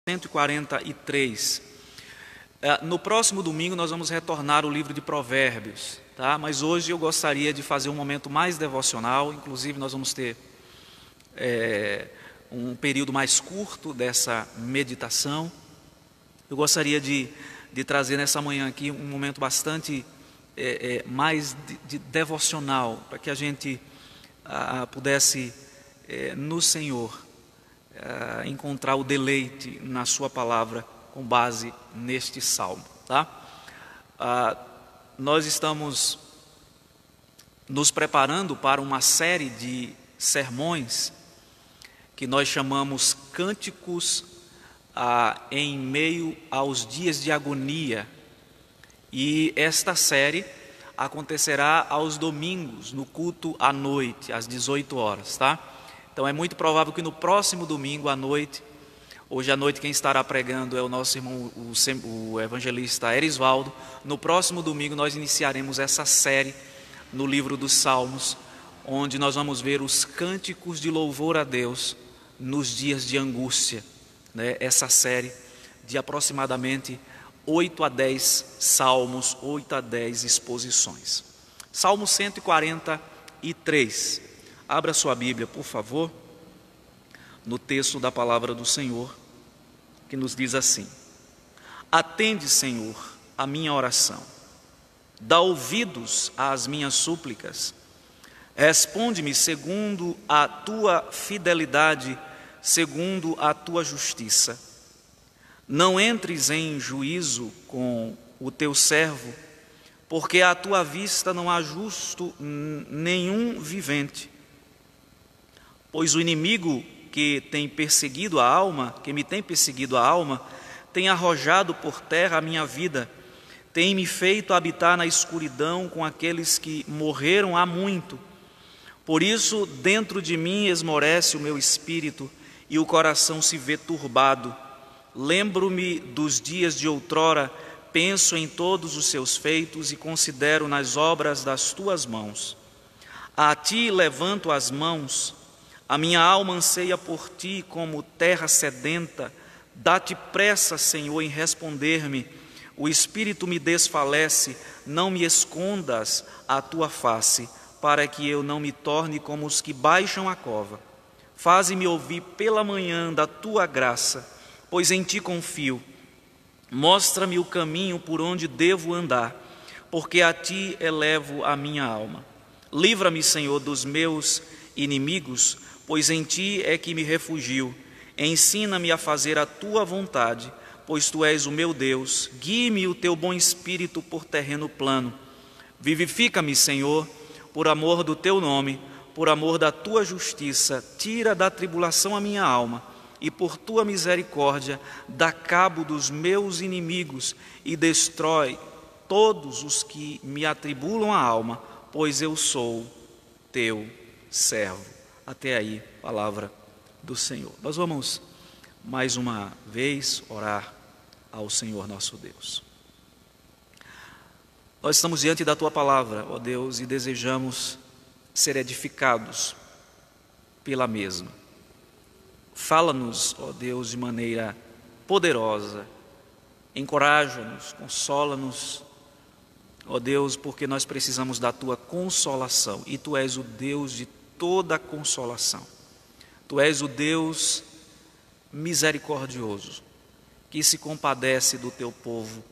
143. No próximo domingo nós vamos retornar ao livro de Provérbios, tá? Mas hoje eu gostaria de fazer um momento mais devocional. Inclusive nós vamos ter um período mais curto dessa meditação. Eu gostaria de trazer nessa manhã aqui um momento bastante mais de devocional, para que a gente pudesse no Senhor encontrar o deleite na sua palavra com base neste salmo, tá? Nós estamos nos preparando para uma série de sermões que nós chamamos Cânticos em meio aos dias de agonia, e esta série acontecerá aos domingos, no culto à noite, às 18 horas, tá? Então é muito provável que no próximo domingo à noite, hoje à noite quem estará pregando é o nosso irmão, o evangelista Erisvaldo. No próximo domingo nós iniciaremos essa série no livro dos Salmos, onde nós vamos ver os cânticos de louvor a Deus nos dias de angústia, né? Essa série de aproximadamente 8 a 10 salmos, 8 a 10 exposições. Salmo 143. Abra sua Bíblia, por favor, no texto da palavra do Senhor, que nos diz assim: Atende, Senhor, a minha oração, dá ouvidos às minhas súplicas, responde-me segundo a tua fidelidade, segundo a tua justiça. Não entres em juízo com o teu servo, porque à tua vista não há justo nenhum vivente. Pois o inimigo que me tem perseguido a alma, tem arrojado por terra a minha vida, tem me feito habitar na escuridão com aqueles que morreram há muito. Por isso, dentro de mim esmorece o meu espírito e o coração se vê turbado. Lembro-me dos dias de outrora, penso em todos os seus feitos e considero nas obras das tuas mãos. A ti levanto as mãos, a minha alma anseia por ti como terra sedenta. Dá-te pressa, Senhor, em responder-me. O espírito me desfalece, não me escondas a tua face, para que eu não me torne como os que baixam a cova. Faze-me ouvir pela manhã da tua graça, pois em ti confio. Mostra-me o caminho por onde devo andar, porque a ti elevo a minha alma. Livra-me, Senhor, dos meus inimigos, pois em ti é que me refugio. Ensina-me a fazer a tua vontade, pois tu és o meu Deus. Guie-me o teu bom espírito por terreno plano. Vivifica-me, Senhor, por amor do teu nome, por amor da tua justiça. Tira da tribulação a minha alma, e por tua misericórdia dá cabo dos meus inimigos e destrói todos os que me atribulam a alma, pois eu sou teu servo. Até aí, palavra do Senhor. Nós vamos mais uma vez orar ao Senhor nosso Deus. Nós estamos diante da tua palavra, ó Deus, e desejamos ser edificados pela mesma. Fala-nos, ó Deus, de maneira poderosa, encoraja-nos, consola-nos, ó Deus, porque nós precisamos da tua consolação, e tu és o Deus de toda a consolação. Tu és o Deus misericordioso, que se compadece do teu povo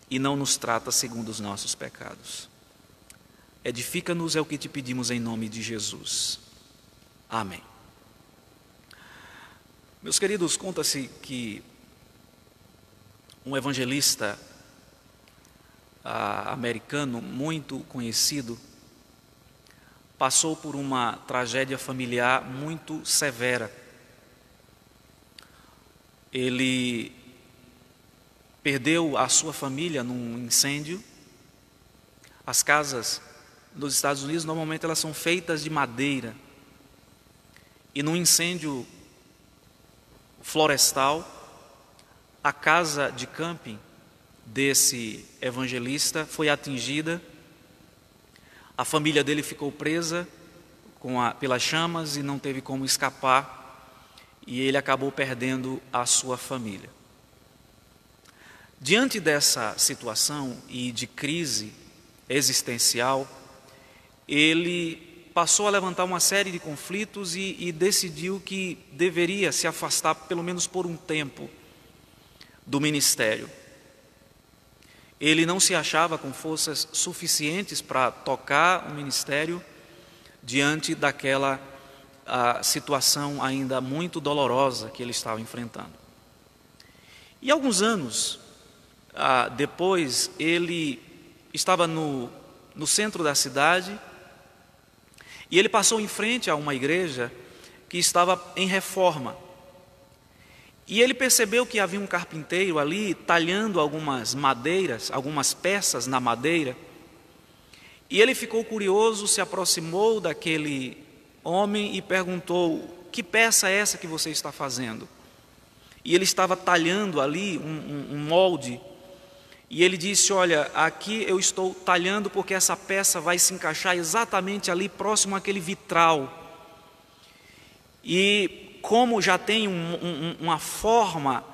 e não nos trata segundo os nossos pecados. Edifica-nos, é o que te pedimos em nome de Jesus. Amém. Meus queridos, conta-se que um evangelista americano muito conhecido passou por uma tragédia familiar muito severa. Ele perdeu a sua família num incêndio. As casas nos Estados Unidos, normalmente elas são feitas de madeira. E num incêndio florestal, a casa de camping desse evangelista foi atingida. A família dele ficou presa pelas chamas e não teve como escapar, e ele acabou perdendo a sua família. Diante dessa situação e de crise existencial, ele passou a levantar uma série de conflitos e decidiu que deveria se afastar, pelo menos por um tempo, do ministério. Ele não se achava com forças suficientes para tocar o ministério diante daquela situação ainda muito dolorosa que ele estava enfrentando. E alguns anos depois, ele estava no centro da cidade e ele passou em frente a uma igreja que estava em reforma. E ele percebeu que havia um carpinteiro ali talhando algumas madeiras, algumas peças na madeira. E ele ficou curioso, se aproximou daquele homem e perguntou: que peça é essa que você está fazendo? E ele estava talhando ali um molde. E ele disse: olha, aqui eu estou talhando porque essa peça vai se encaixar exatamente ali próximo àquele vitral. E como já tem uma forma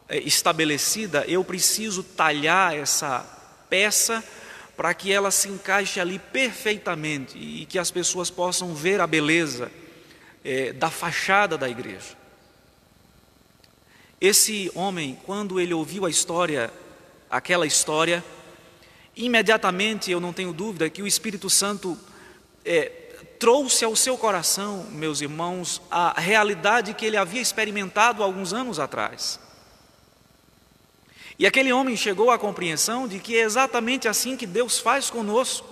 estabelecida, eu preciso talhar essa peça para que ela se encaixe ali perfeitamente e que as pessoas possam ver a beleza da fachada da igreja. Esse homem, quando ele ouviu aquela história, imediatamente, eu não tenho dúvida que o Espírito Santo trouxe ao seu coração, meus irmãos, a realidade que ele havia experimentado alguns anos atrás. E aquele homem chegou à compreensão de que é exatamente assim que Deus faz conosco.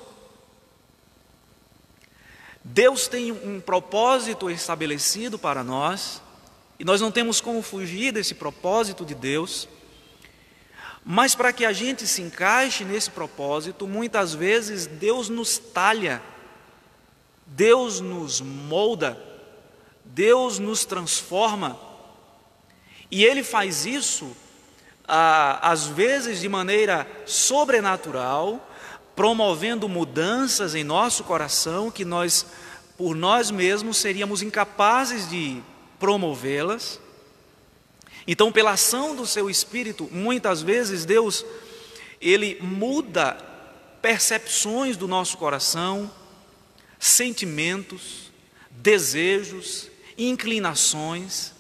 Deus tem um propósito estabelecido para nós, e nós não temos como fugir desse propósito de Deus. Mas para que a gente se encaixe nesse propósito, muitas vezes Deus nos talha, Deus nos molda, Deus nos transforma. E Ele faz isso, às vezes de maneira sobrenatural, promovendo mudanças em nosso coração que nós, por nós mesmos, seríamos incapazes de promovê-las. Então, pela ação do seu Espírito, muitas vezes Deus, Ele muda percepções do nosso coração, sentimentos, desejos, inclinações.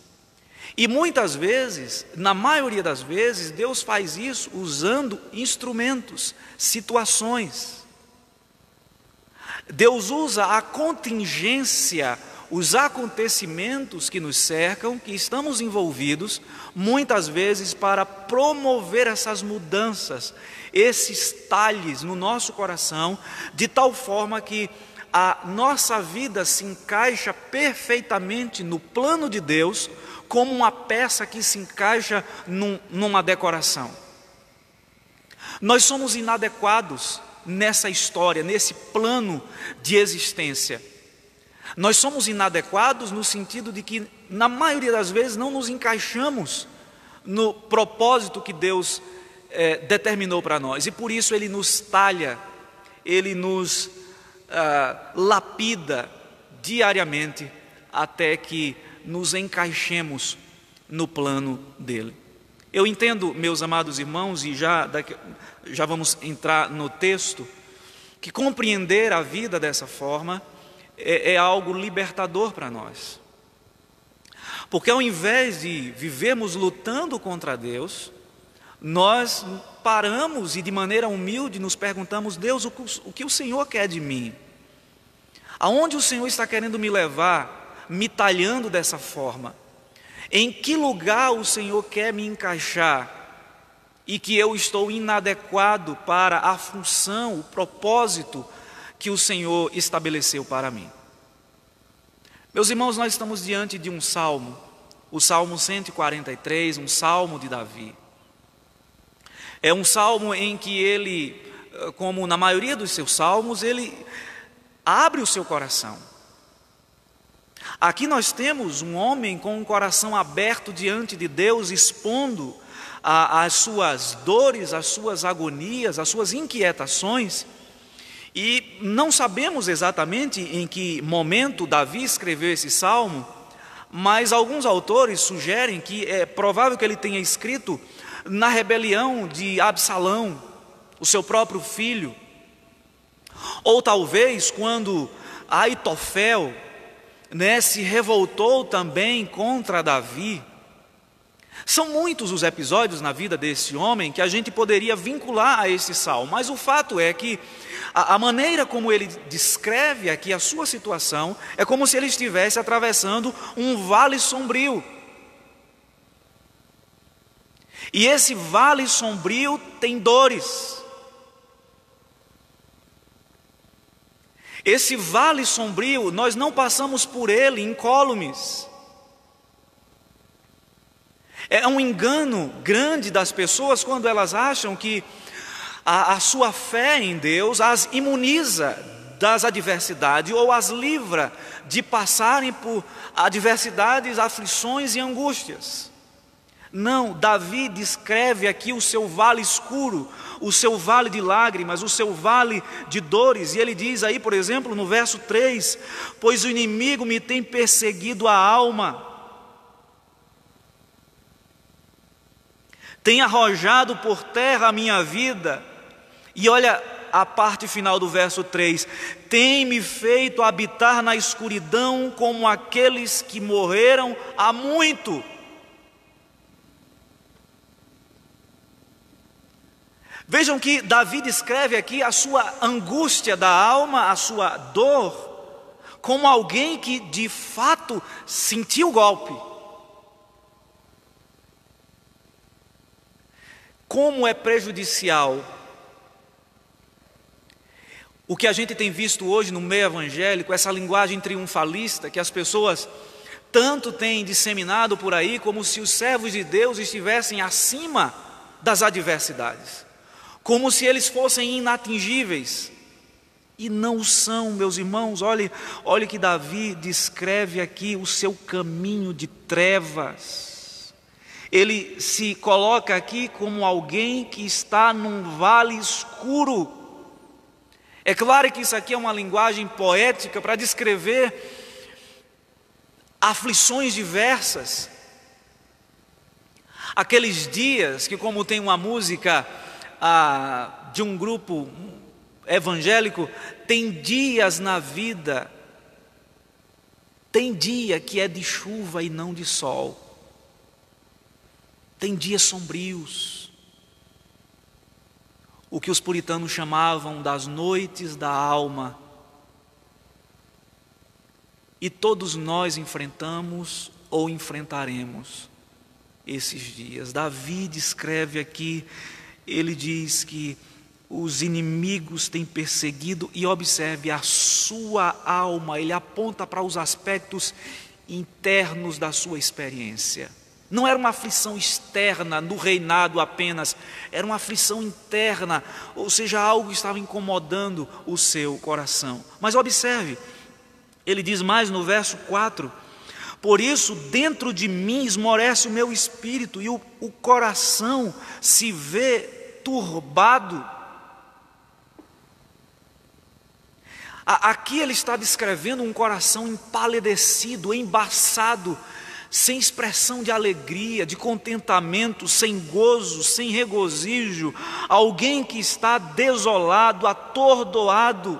E muitas vezes, na maioria das vezes, Deus faz isso usando instrumentos, situações. Deus usa a contingência, os acontecimentos que nos cercam, que estamos envolvidos, muitas vezes para promover essas mudanças, esses talhes no nosso coração, de tal forma que a nossa vida se encaixa perfeitamente no plano de Deus, como uma peça que se encaixa numa decoração. Nós somos inadequados nessa história, nesse plano de existência. Nós somos inadequados no sentido de que, na maioria das vezes, não nos encaixamos no propósito que Deus determinou para nós. E por isso Ele nos talha, Ele nos lapida diariamente até que nos encaixemos no plano dEle. Eu entendo, meus amados irmãos, e já vamos entrar no texto, que compreender a vida dessa forma é algo libertador para nós. Porque ao invés de vivermos lutando contra Deus, nós paramos e de maneira humilde nos perguntamos: Deus, o que o Senhor quer de mim? Aonde o Senhor está querendo me levar, me talhando dessa forma? Em que lugar o Senhor quer me encaixar e que eu estou inadequado para a função, o propósito que o Senhor estabeleceu para mim? Meus irmãos, nós estamos diante de um salmo, o Salmo 143, um salmo de Davi. É um salmo em que ele, como na maioria dos seus salmos, ele abre o seu coração. Aqui nós temos um homem com um coração aberto diante de Deus, expondo as suas dores, as suas agonias, as suas inquietações. E não sabemos exatamente em que momento Davi escreveu esse salmo, mas alguns autores sugerem que é provável que ele tenha escrito na rebelião de Absalão, o seu próprio filho, ou talvez quando Aitofel, se revoltou também contra Davi. São muitos os episódios na vida desse homem que a gente poderia vincular a esse salmo, mas o fato é que a maneira como ele descreve aqui a sua situação é como se ele estivesse atravessando um vale sombrio. E esse vale sombrio tem dores. Esse vale sombrio, nós não passamos por ele incólumes. É um engano grande das pessoas quando elas acham que a sua fé em Deus as imuniza das adversidades ou as livra de passarem por adversidades, aflições e angústias. Não, Davi descreve aqui o seu vale escuro, o seu vale de lágrimas, o seu vale de dores. E ele diz aí, por exemplo, no verso 3: pois o inimigo me tem perseguido a alma, tem arrojado por terra a minha vida. E olha a parte final do verso 3: tem me feito habitar na escuridão como aqueles que morreram há muito. Vejam que Davi descreve aqui a sua angústia da alma, a sua dor, como alguém que de fato sentiu o golpe. Como é prejudicial o que a gente tem visto hoje no meio evangélico, essa linguagem triunfalista que as pessoas tanto têm disseminado por aí, como se os servos de Deus estivessem acima das adversidades, como se eles fossem inatingíveis, e não são, meus irmãos. Olhe que Davi descreve aqui o seu caminho de trevas. Ele se coloca aqui como alguém que está num vale escuro. É claro que isso aqui é uma linguagem poética para descrever aflições diversas. Aqueles dias que, como tem uma música de um grupo evangélico, tem dias na vida, tem dia que é de chuva e não de sol, tem dias sombrios, o que os puritanos chamavam das noites da alma, e todos nós enfrentamos ou enfrentaremos esses dias. Davi descreve aqui, ele diz que os inimigos têm perseguido, e observe a sua alma, ele aponta para os aspectos internos da sua experiência. Não era uma aflição externa no reinado apenas, era uma aflição interna, ou seja, algo estava incomodando o seu coração. Mas observe, ele diz mais no verso 4: por isso dentro de mim esmorece o meu espírito, e o coração se vê turbado. Aqui ele está descrevendo um coração empalidecido, embaçado, sem expressão de alegria, de contentamento, sem gozo, sem regozijo, alguém que está desolado, atordoado.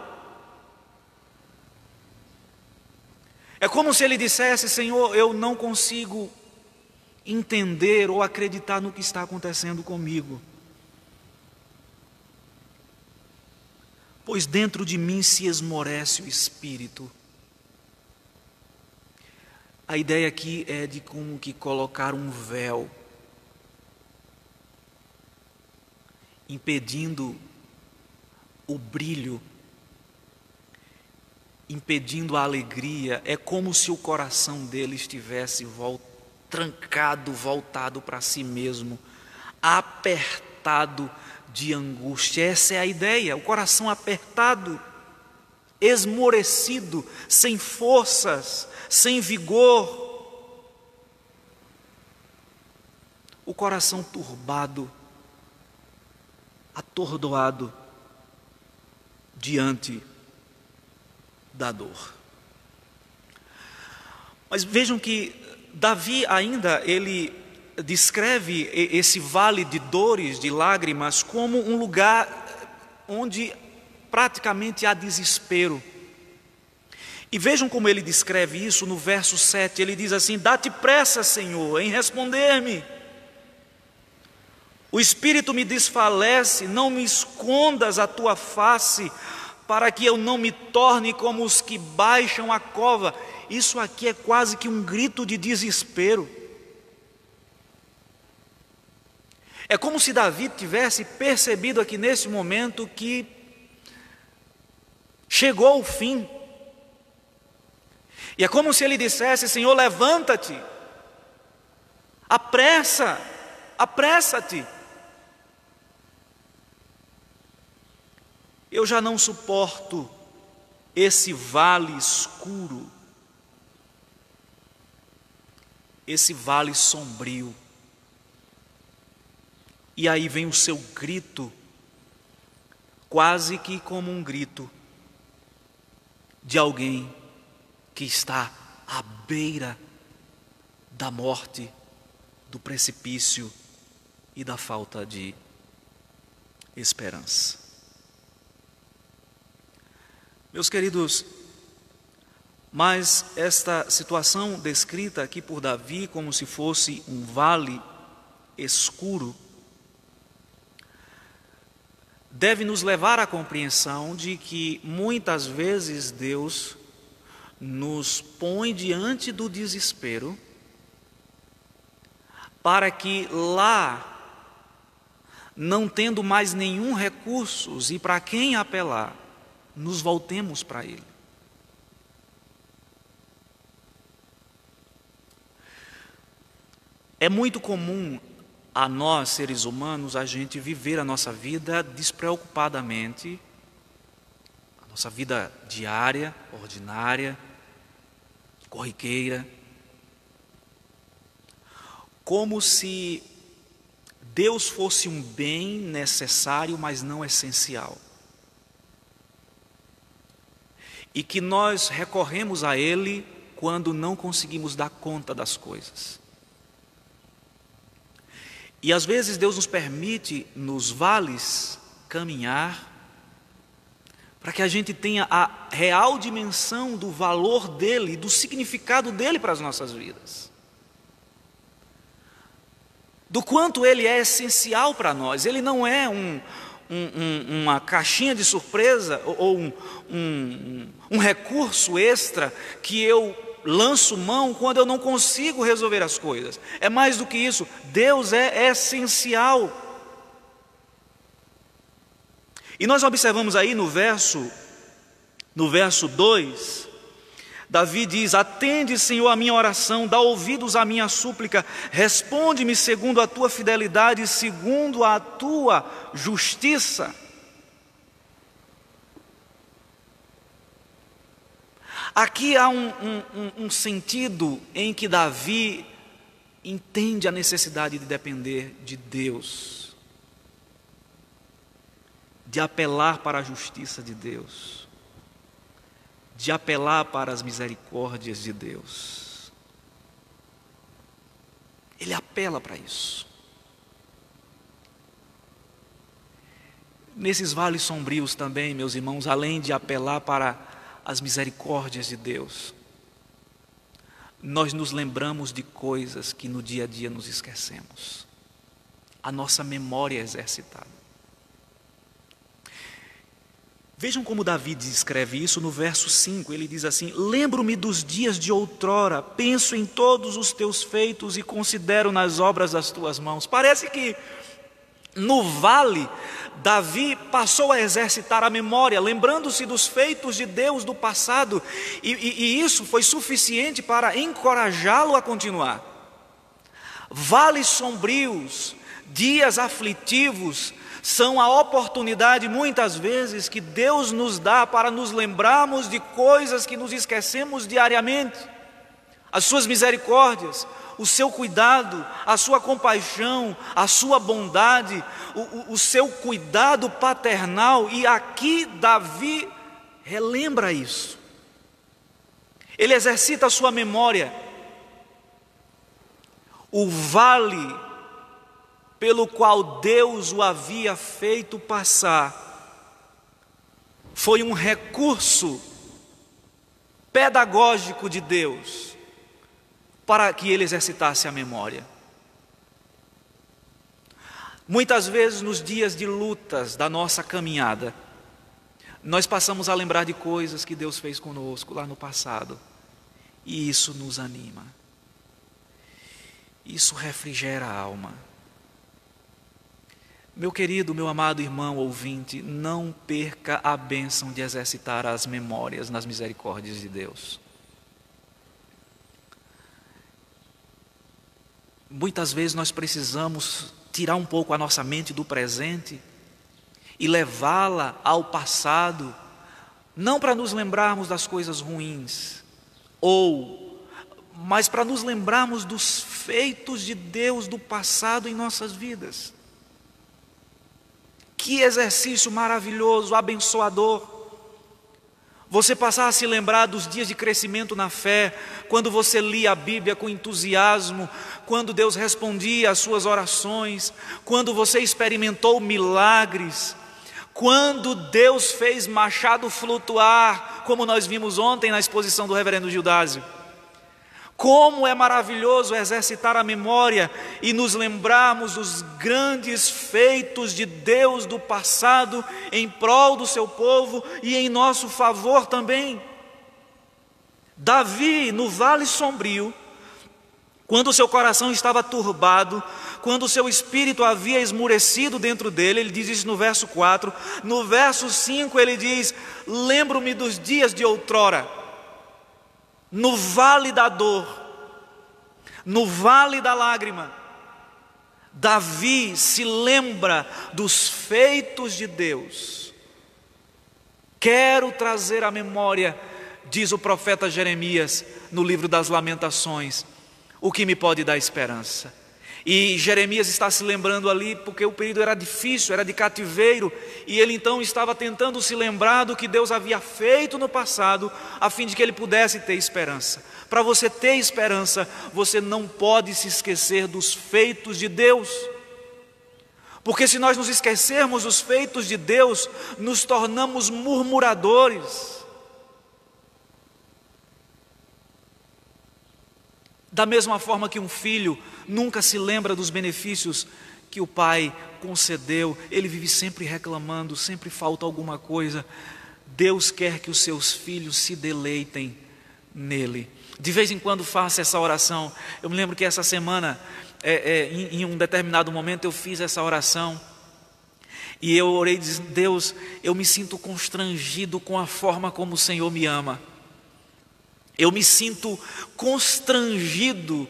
É como se ele dissesse: Senhor, eu não consigo entender ou acreditar no que está acontecendo comigo, pois dentro de mim se esmorece o espírito. A ideia aqui é de como que colocar um véu, impedindo o brilho, impedindo a alegria. É como se o coração dele estivesse trancado, voltado para si mesmo, apertado de angústia. Essa é a ideia, o coração apertado, esmorecido, sem forças, sem vigor, o coração turbado, atordoado diante da dor. Mas vejam que Davi ainda, ele descreve esse vale de dores, de lágrimas, como um lugar onde praticamente há desespero. E vejam como ele descreve isso no verso 7, ele diz assim: dá-te pressa, Senhor, em responder-me. O espírito me desfalece, não me escondas a tua face, para que eu não me torne como os que baixam a cova. Isso aqui é quase que um grito de desespero. É como se Davi tivesse percebido aqui nesse momento que chegou o fim. E é como se ele dissesse: Senhor, levanta-te, apressa-te. Eu já não suporto esse vale escuro, esse vale sombrio. E aí vem o seu grito, quase que como um grito de alguém que está à beira da morte, do precipício e da falta de esperança. Meus queridos, mas esta situação descrita aqui por Davi como se fosse um vale escuro, deve nos levar à compreensão de que muitas vezes Deus nos põe diante do desespero para que lá, não tendo mais nenhum recurso e para quem apelar, nos voltemos para Ele. É muito comum a nós, seres humanos, a gente viver a nossa vida despreocupadamente, a nossa vida diária, ordinária, corriqueira, como se Deus fosse um bem necessário, mas não essencial. E que nós recorremos a Ele quando não conseguimos dar conta das coisas. E às vezes Deus nos permite, nos vales, caminhar, para que a gente tenha a real dimensão do valor dEle, do significado dEle para as nossas vidas. Do quanto Ele é essencial para nós. Ele não é uma caixinha de surpresa ou um recurso extra que eu lanço mão quando eu não consigo resolver as coisas. É mais do que isso, Deus é essencial. E nós observamos aí no verso 2, Davi diz: atende, Senhor, a minha oração, dá ouvidos à minha súplica, responde-me segundo a tua fidelidade, segundo a tua justiça. Aqui há um sentido em que Davi entende a necessidade de depender de Deus, de apelar para a justiça de Deus, de apelar para as misericórdias de Deus. Ele apela para isso. Nesses vales sombrios também, meus irmãos, além de apelar para as misericórdias de Deus, nós nos lembramos de coisas que no dia a dia nos esquecemos. A nossa memória é exercitada. Vejam como Davi descreve isso no verso 5, ele diz assim: lembro-me dos dias de outrora, penso em todos os teus feitos e considero nas obras das tuas mãos. Parece que no vale, Davi passou a exercitar a memória, lembrando-se dos feitos de Deus do passado, e isso foi suficiente para encorajá-lo a continuar. Vales sombrios, dias aflitivos, são a oportunidade muitas vezes que Deus nos dá para nos lembrarmos de coisas que nos esquecemos diariamente. As suas misericórdias, o seu cuidado, a sua compaixão, a sua bondade, o seu cuidado paternal. E aqui Davi relembra isso. Ele exercita a sua memória. o vale pelo qual Deus o havia feito passar foi um recurso pedagógico de Deus para que ele exercitasse a memória. Muitas vezes nos dias de lutas da nossa caminhada, nós passamos a lembrar de coisas que Deus fez conosco lá no passado, e isso nos anima, isso refrigera a alma. Meu querido, meu amado irmão ouvinte, não perca a bênção de exercitar as memórias nas misericórdias de Deus. Muitas vezes nós precisamos tirar um pouco a nossa mente do presente e levá-la ao passado, não para nos lembrarmos das coisas ruins, mas para nos lembrarmos dos feitos de Deus do passado em nossas vidas. Que exercício maravilhoso, abençoador, você passar a se lembrar dos dias de crescimento na fé, quando você lia a Bíblia com entusiasmo, quando Deus respondia às suas orações, quando você experimentou milagres, quando Deus fez machado flutuar, como nós vimos ontem na exposição do reverendo Gildásio. Como é maravilhoso exercitar a memória e nos lembrarmos dos grandes feitos de Deus do passado em prol do seu povo e em nosso favor também. Davi, no vale sombrio, quando o seu coração estava turbado, quando o seu espírito havia esmurecido dentro dele, ele diz isso no verso 4, no verso 5 ele diz: lembro-me dos dias de outrora, no vale da dor, no vale da lágrima. Davi se lembra dos feitos de Deus. Quero trazer à memória, diz o profeta Jeremias no livro das Lamentações, o que me pode dar esperança. E Jeremias está se lembrando ali porque o período era difícil, era de cativeiro, e ele então estava tentando se lembrar do que Deus havia feito no passado, a fim de que ele pudesse ter esperança. Para você ter esperança, você não pode se esquecer dos feitos de Deus, porque se nós nos esquecermos dos feitos de Deus, nos tornamos murmuradores. Da mesma forma que um filho nunca se lembra dos benefícios que o pai concedeu, ele vive sempre reclamando, sempre falta alguma coisa. Deus quer que os seus filhos se deleitem nele. De vez em quando faço essa oração. Eu me lembro que essa semana, em um determinado momento, eu fiz essa oração. E eu orei dizendo: Deus, eu me sinto constrangido com a forma como o Senhor me ama. Eu me sinto constrangido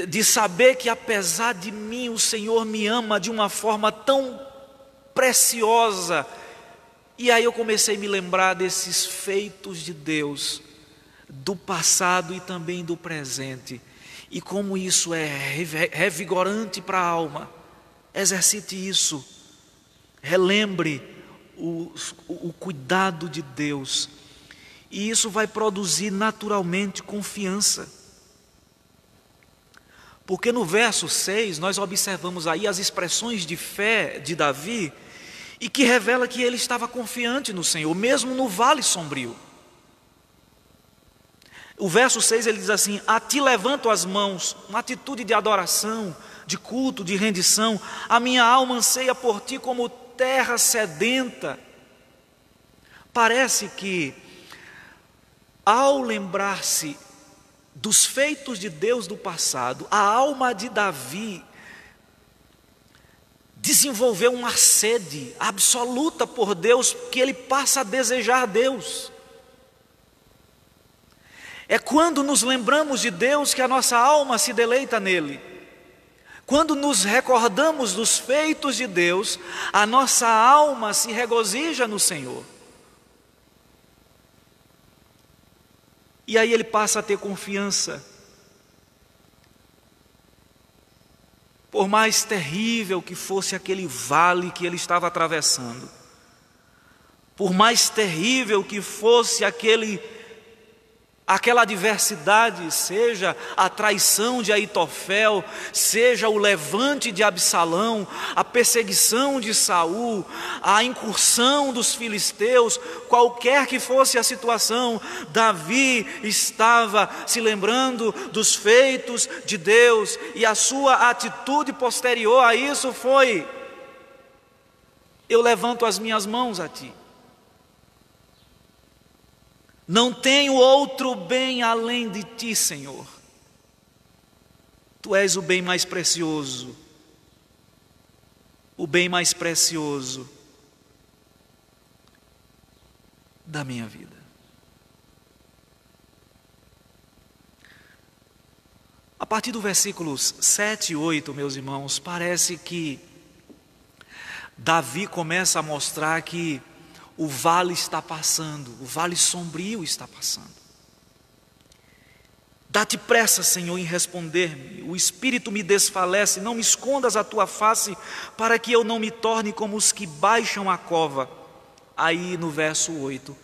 de saber que apesar de mim o Senhor me ama de uma forma tão preciosa. E aí eu comecei a me lembrar desses feitos de Deus, do passado e também do presente, e como isso é revigorante para a alma. Exercite isso, relembre o cuidado de Deus, e isso vai produzir naturalmente confiança. Porque no verso 6 nós observamos aí as expressões de fé de Davi, e que revela que ele estava confiante no Senhor, mesmo no vale sombrio. O verso 6 ele diz assim: a ti levanto as mãos, uma atitude de adoração, de culto, de rendição. A minha alma anseia por ti como terra sedenta. Parece que ao lembrar-se dos feitos de Deus do passado, a alma de Davi desenvolveu uma sede absoluta por Deus, que ele passa a desejar Deus. É quando nos lembramos de Deus que a nossa alma se deleita nele. Quando nos recordamos dos feitos de Deus, a nossa alma se regozija no Senhor. E aí ele passa a ter confiança. Por mais terrível que fosse aquele vale que ele estava atravessando, por mais terrível que fosse aquele aquela adversidade, seja a traição de Aitofel, seja o levante de Absalão, a perseguição de Saul, a incursão dos filisteus, qualquer que fosse a situação, Davi estava se lembrando dos feitos de Deus, e a sua atitude posterior a isso foi: eu levanto as minhas mãos a ti. Não tenho outro bem além de ti, Senhor. Tu és o bem mais precioso, o bem mais precioso da minha vida. A partir do versículos 7 e 8, meus irmãos, parece que Davi começa a mostrar que o vale está passando, o vale sombrio está passando. Dá-te pressa, Senhor, em responder-me. O espírito me desfalece, não me escondas a tua face, para que eu não me torne como os que baixam a cova. Aí no verso 8: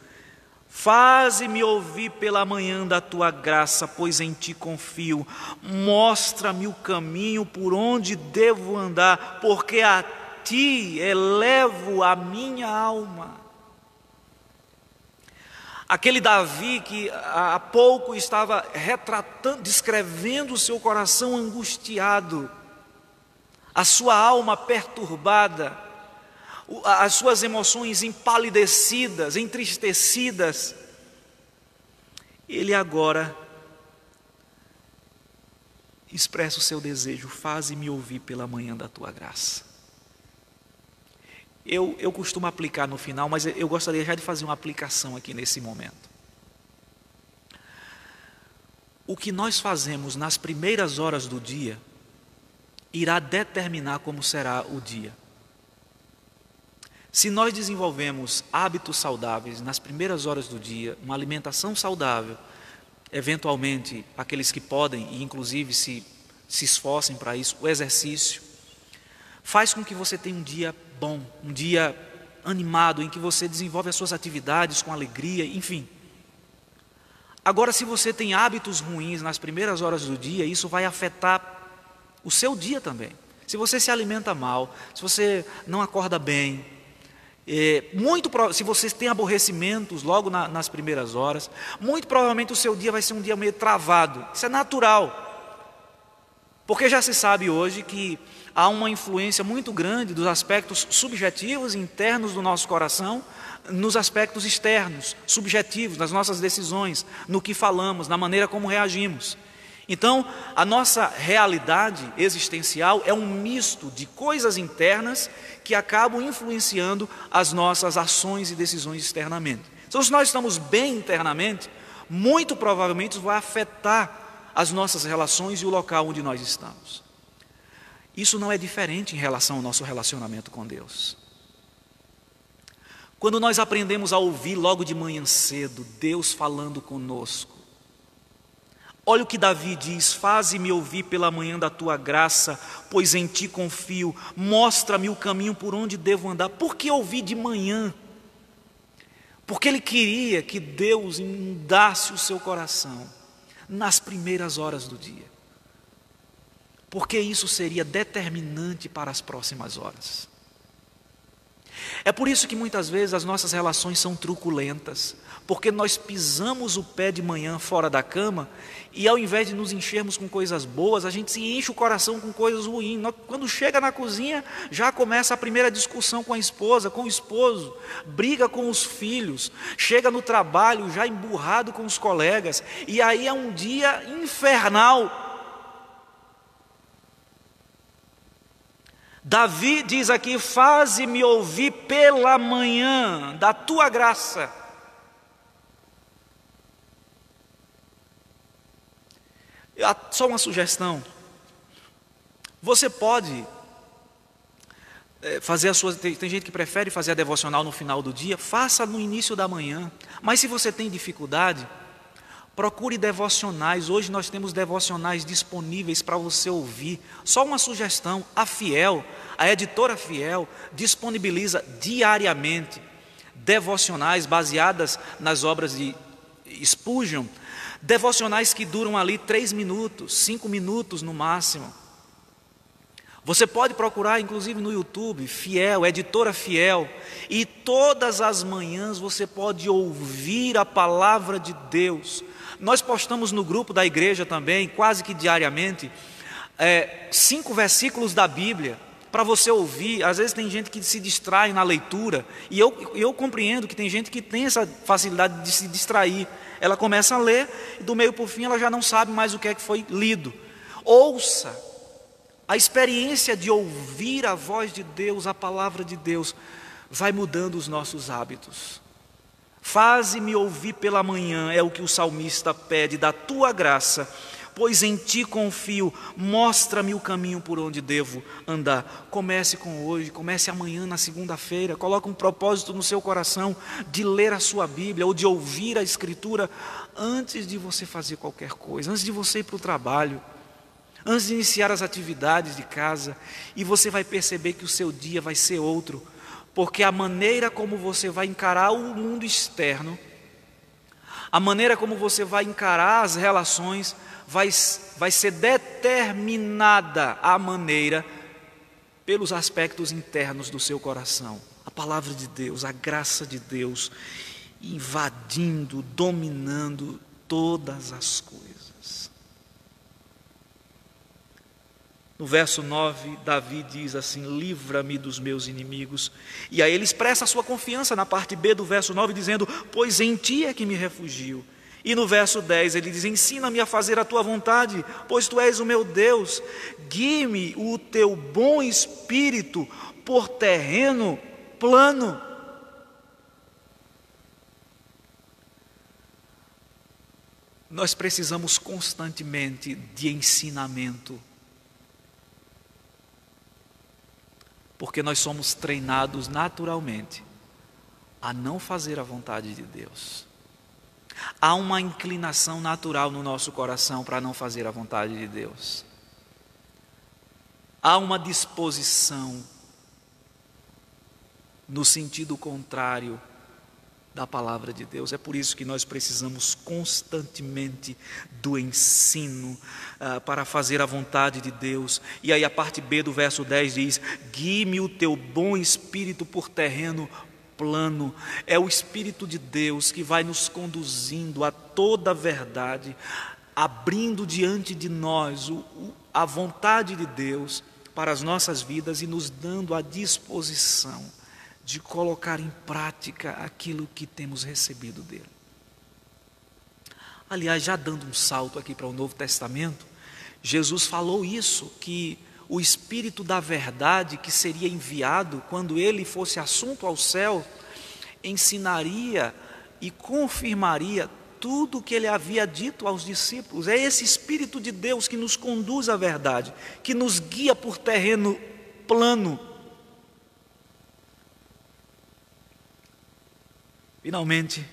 faze-me ouvir pela manhã da tua graça, pois em ti confio. Mostra-me o caminho por onde devo andar, porque a ti elevo a minha alma. Aquele Davi que há pouco estava retratando, descrevendo o seu coração angustiado, a sua alma perturbada, as suas emoções empalidecidas, entristecidas, ele agora expressa o seu desejo: faze-me ouvir pela manhã da tua graça. Eu costumo aplicar no final, mas eu gostaria já de fazer uma aplicação aqui nesse momento. O que nós fazemos nas primeiras horas do dia irá determinar como será o dia. Se nós desenvolvemos hábitos saudáveis nas primeiras horas do dia, uma alimentação saudável, eventualmente aqueles que podem e inclusive se esforcem para isso, o exercício, faz com que você tenha um dia bom, um dia animado, em que você desenvolve as suas atividades com alegria, enfim. Agora, se você tem hábitos ruins nas primeiras horas do dia, isso vai afetar o seu dia também. Se você se alimenta mal, se você não acorda bem, se você tem aborrecimentos logo nas primeiras horas, muito provavelmente o seu dia vai ser um dia meio travado. Isso é natural, porque já se sabe hoje que há uma influência muito grande dos aspectos subjetivos internos do nosso coração nos aspectos externos, subjetivos, nas nossas decisões, no que falamos, na maneira como reagimos. Então, a nossa realidade existencial é um misto de coisas internas que acabam influenciando as nossas ações e decisões externamente. Então, se nós estamos bem internamente, muito provavelmente isso vai afetar as nossas relações e o local onde nós estamos. Isso não é diferente em relação ao nosso relacionamento com Deus. Quando nós aprendemos a ouvir logo de manhã cedo Deus falando conosco, olha o que Davi diz: faze-me ouvir pela manhã da tua graça, pois em ti confio, mostra-me o caminho por onde devo andar. Por que ouvir de manhã? Porque ele queria que Deus inundasse o seu coração nas primeiras horas do dia, porque isso seria determinante para as próximas horas. É por isso que muitas vezes as nossas relações são truculentas, porque nós pisamos o pé de manhã fora da cama e ao invés de nos enchermos com coisas boas, a gente se enche o coração com coisas ruins. Quando chega na cozinha, já começa a primeira discussão com a esposa, com o esposo, briga com os filhos, chega no trabalho já emburrado com os colegas, e aí é um dia infernal. Davi diz aqui: faze-me ouvir pela manhã da tua graça. Só uma sugestão: você pode fazer a sua, tem gente que prefere fazer a devocional no final do dia, faça no início da manhã. Mas se você tem dificuldade, procure devocionais. Hoje nós temos devocionais disponíveis para você ouvir. Só uma sugestão: a editora Fiel disponibiliza diariamente devocionais baseadas nas obras de Spurgeon, Devocionais que duram ali 3 minutos, 5 minutos no máximo. Você pode procurar, inclusive no YouTube, Fiel, Editora Fiel, e todas as manhãs você pode ouvir a palavra de Deus. Nós postamos no grupo da igreja também, quase que diariamente, 5 versículos da Bíblia, para você ouvir. Às vezes tem gente que se distrai na leitura, e eu compreendo que tem gente que tem essa facilidade de se distrair. Ela começa a ler, e do meio para o fim ela já não sabe mais o que é que foi lido. Ouça. A experiência de ouvir a voz de Deus, a palavra de Deus, vai mudando os nossos hábitos. Faze-me ouvir pela manhã, é o que o salmista pede, da tua graça, pois em ti confio, mostra-me o caminho por onde devo andar. Comece com hoje, comece amanhã na segunda-feira, coloque um propósito no seu coração de ler a sua Bíblia ou de ouvir a Escritura antes de você fazer qualquer coisa, antes de você ir para o trabalho, antes de iniciar as atividades de casa, e você vai perceber que o seu dia vai ser outro, porque a maneira como você vai encarar o mundo externo, a maneira como você vai encarar as relações, vai ser determinada a maneira pelos aspectos internos do seu coração. A palavra de Deus, a graça de Deus, invadindo, dominando todas as coisas. No verso 9, Davi diz assim: livra-me dos meus inimigos. E aí ele expressa a sua confiança na parte B do verso 9, dizendo: pois em ti é que me refugio. E no verso 10 ele diz: ensina-me a fazer a tua vontade, pois tu és o meu Deus. Guie-me o teu bom espírito por terreno plano. Nós precisamos constantemente de ensinamento, porque nós somos treinados naturalmente a não fazer a vontade de Deus. Há uma inclinação natural no nosso coração para não fazer a vontade de Deus. Há uma disposição no sentido contrário da palavra de Deus. É por isso que nós precisamos constantemente do ensino para fazer a vontade de Deus. E aí a parte B do verso 10 diz: guie-me o teu bom espírito por terreno plano. É o Espírito de Deus que vai nos conduzindo a toda a verdade, abrindo diante de nós a vontade de Deus para as nossas vidas e nos dando a disposição de colocar em prática aquilo que temos recebido dele. Aliás, já dando um salto aqui para o Novo Testamento, Jesus falou isso, que o Espírito da verdade que seria enviado quando ele fosse assunto ao céu, ensinaria e confirmaria tudo o que ele havia dito aos discípulos. É esse Espírito de Deus que nos conduz à verdade, que nos guia por terreno plano. Finalmente,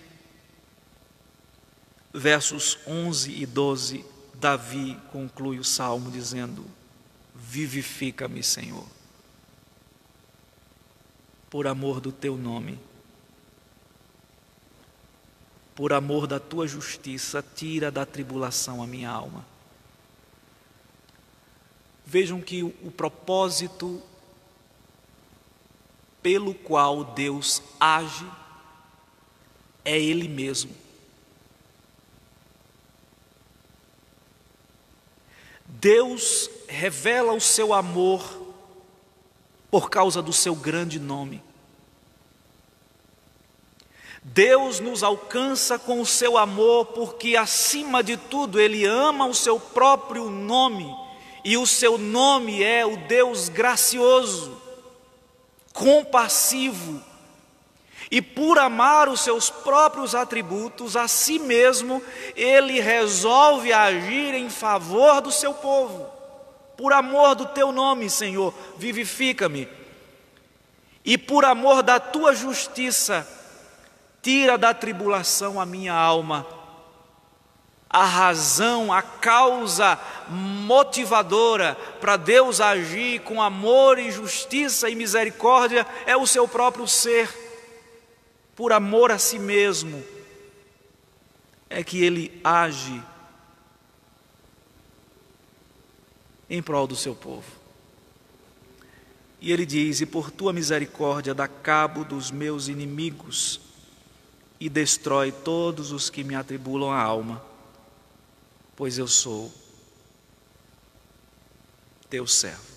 versos 11 e 12, Davi conclui o salmo dizendo: vivifica-me, Senhor, por amor do teu nome, por amor da tua justiça, tira da tribulação a minha alma. Vejam que o propósito pelo qual Deus age é Ele mesmo. Deus revela o seu amor por causa do seu grande nome. Deus nos alcança com o seu amor porque, acima de tudo, Ele ama o seu próprio nome, e o seu nome é o Deus gracioso, compassivo, e por amar os seus próprios atributos, a si mesmo, Ele resolve agir em favor do seu povo. Por amor do teu nome, Senhor, vivifica-me. E por amor da tua justiça, tira da tribulação a minha alma. A razão, a causa motivadora para Deus agir com amor e justiça e misericórdia é o seu próprio ser. Por amor a si mesmo, é que Ele age em prol do seu povo. E Ele diz: e por tua misericórdia dá cabo dos meus inimigos e destrói todos os que me atribulam a alma, pois eu sou teu servo.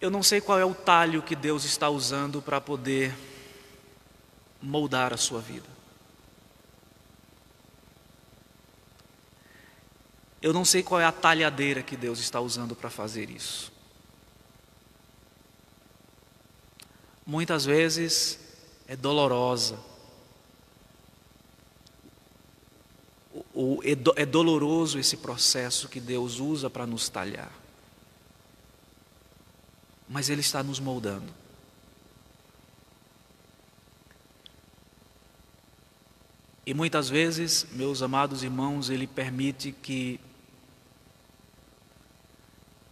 Eu não sei qual é o talho que Deus está usando para poder moldar a sua vida. Eu não sei qual é a talhadeira que Deus está usando para fazer isso. Muitas vezes é dolorosa. É doloroso esse processo que Deus usa para nos talhar. Mas Ele está nos moldando. E muitas vezes, meus amados irmãos, Ele permite que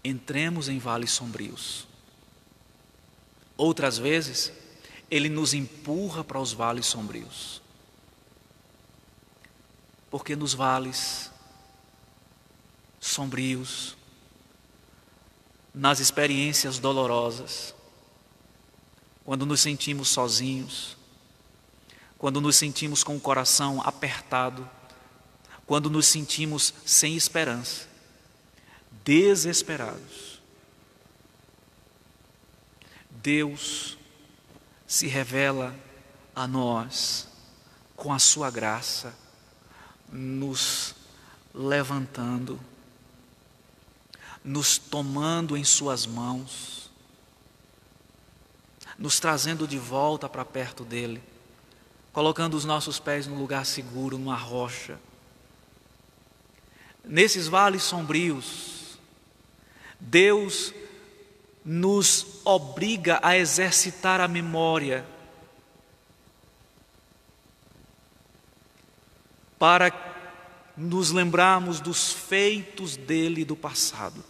entremos em vales sombrios. Outras vezes, Ele nos empurra para os vales sombrios. Porque nos vales sombrios, nas experiências dolorosas, quando nos sentimos sozinhos, quando nos sentimos com o coração apertado, quando nos sentimos sem esperança, desesperados, Deus se revela a nós com a sua graça, nos levantando, nos tomando em suas mãos, nos trazendo de volta para perto dele, colocando os nossos pés num lugar seguro, numa rocha. Nesses vales sombrios, Deus nos obriga a exercitar a memória para nos lembrarmos dos feitos dele do passado.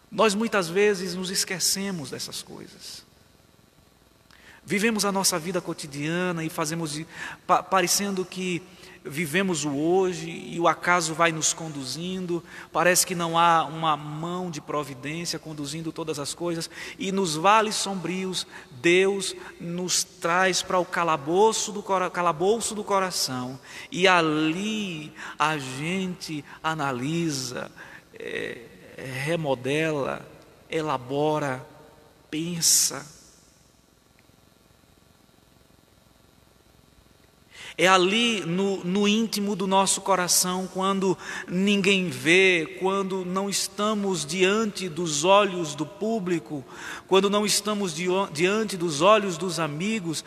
Nós muitas vezes nos esquecemos dessas coisas. Vivemos a nossa vida cotidiana e parecendo que vivemos o hoje e o acaso vai nos conduzindo, parece que não há uma mão de providência conduzindo todas as coisas, e nos vales sombrios Deus nos traz para o calabouço do coração, e ali a gente analisa, remodela, elabora, pensa. É ali no íntimo do nosso coração, quando ninguém vê, quando não estamos diante dos olhos do público, quando não estamos diante dos olhos dos amigos,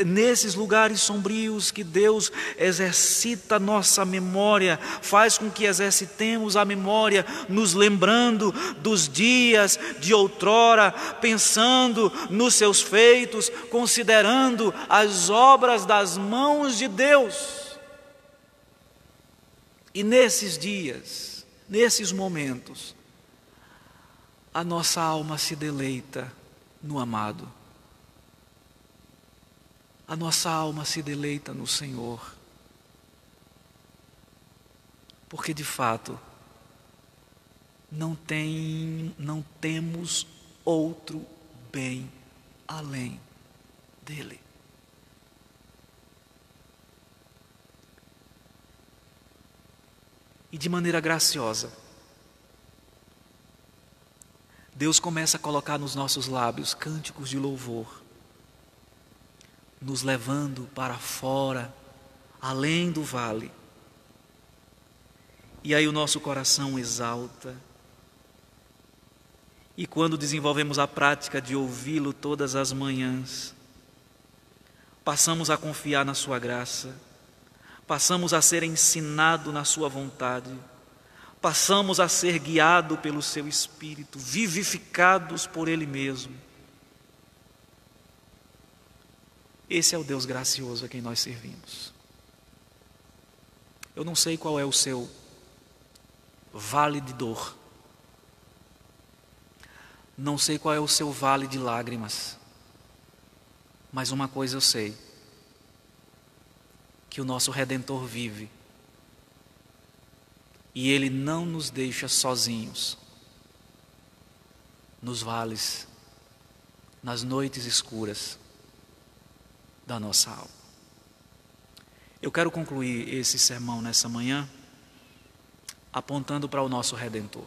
nesses lugares sombrios que Deus exercita nossa memória, faz com que exercitemos a memória, nos lembrando dos dias de outrora, pensando nos seus feitos, considerando as obras das mãos de Deus. E nesses dias, nesses momentos, a nossa alma se deleita no amado. A nossa alma se deleita no Senhor. Porque de fato não temos outro bem além dele. E de maneira graciosa, Deus começa a colocar nos nossos lábios cânticos de louvor, nos levando para fora, além do vale. E aí o nosso coração exalta. E quando desenvolvemos a prática de ouvi-lo todas as manhãs, passamos a confiar na sua graça, passamos a ser ensinados na sua vontade, passamos a ser guiados pelo seu Espírito, vivificados por Ele mesmo. Esse é o Deus gracioso a quem nós servimos. Eu não sei qual é o seu vale de dor, não sei qual é o seu vale de lágrimas, Mas uma coisa eu sei, que o nosso Redentor vive, e Ele não nos deixa sozinhos, nos vales, nas noites escuras da nossa alma. Eu quero concluir esse sermão nessa manhã, apontando para o nosso Redentor.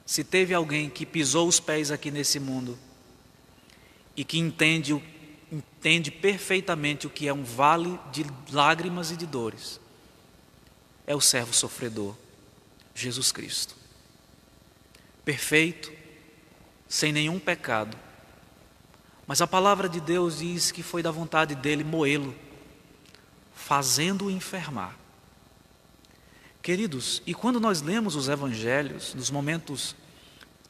Se teve alguém que pisou os pés aqui nesse mundo, e que entende perfeitamente o que é um vale de lágrimas e de dores, é o servo sofredor, Jesus Cristo. Perfeito, sem nenhum pecado. Mas a palavra de Deus diz que foi da vontade dele moê-lo, fazendo-o enfermar. Queridos, e quando nós lemos os evangelhos, nos momentos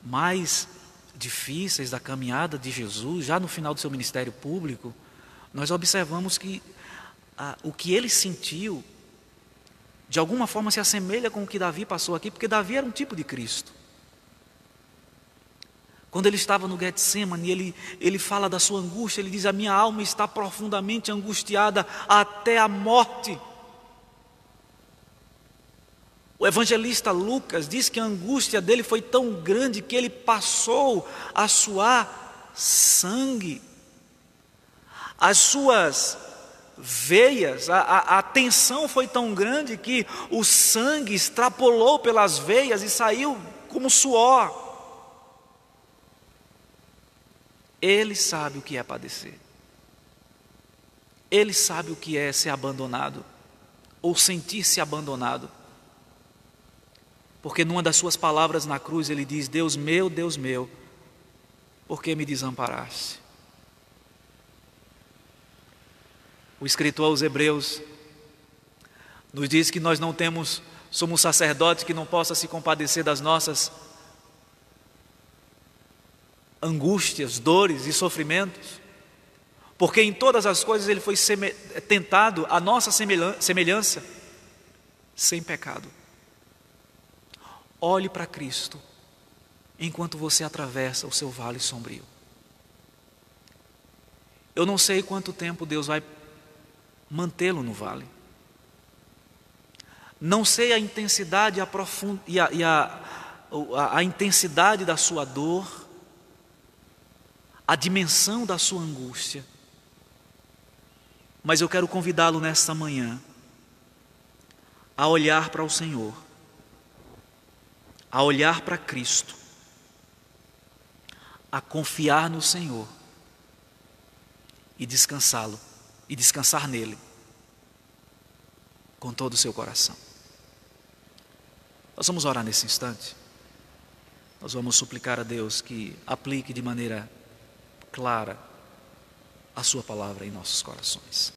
mais difíceis da caminhada de Jesus, já no final do seu ministério público, nós observamos que o que ele sentiu, de alguma forma se assemelha com o que Davi passou aqui, porque Davi era um tipo de Cristo. Quando ele estava no Getsemane, ele fala da sua angústia, ele diz: a minha alma está profundamente angustiada até a morte. O evangelista Lucas diz que a angústia dele foi tão grande que ele passou a suar sangue. As suas veias, a tensão foi tão grande que o sangue extrapolou pelas veias e saiu como suor. Ele sabe o que é padecer. Ele sabe o que é ser abandonado ou sentir-se abandonado. Porque numa das suas palavras na cruz ele diz: Deus meu, por que me desamparaste? O escritor aos Hebreus nos diz que nós não temos, somos sacerdotes que não possa se compadecer das nossas angústias, dores e sofrimentos, porque em todas as coisas ele foi tentado à nossa semelhança, sem pecado. Olhe para Cristo enquanto você atravessa o seu vale sombrio. Eu não sei quanto tempo Deus vai mantê-lo no vale. Não sei a intensidade a intensidade da sua dor, a dimensão da sua angústia. Mas eu quero convidá-lo nesta manhã a olhar para o Senhor, a olhar para Cristo, a confiar no Senhor e descansar nele com todo o seu coração. Nós vamos orar nesse instante. Nós vamos suplicar a Deus que aplique de maneira clara a sua palavra em nossos corações.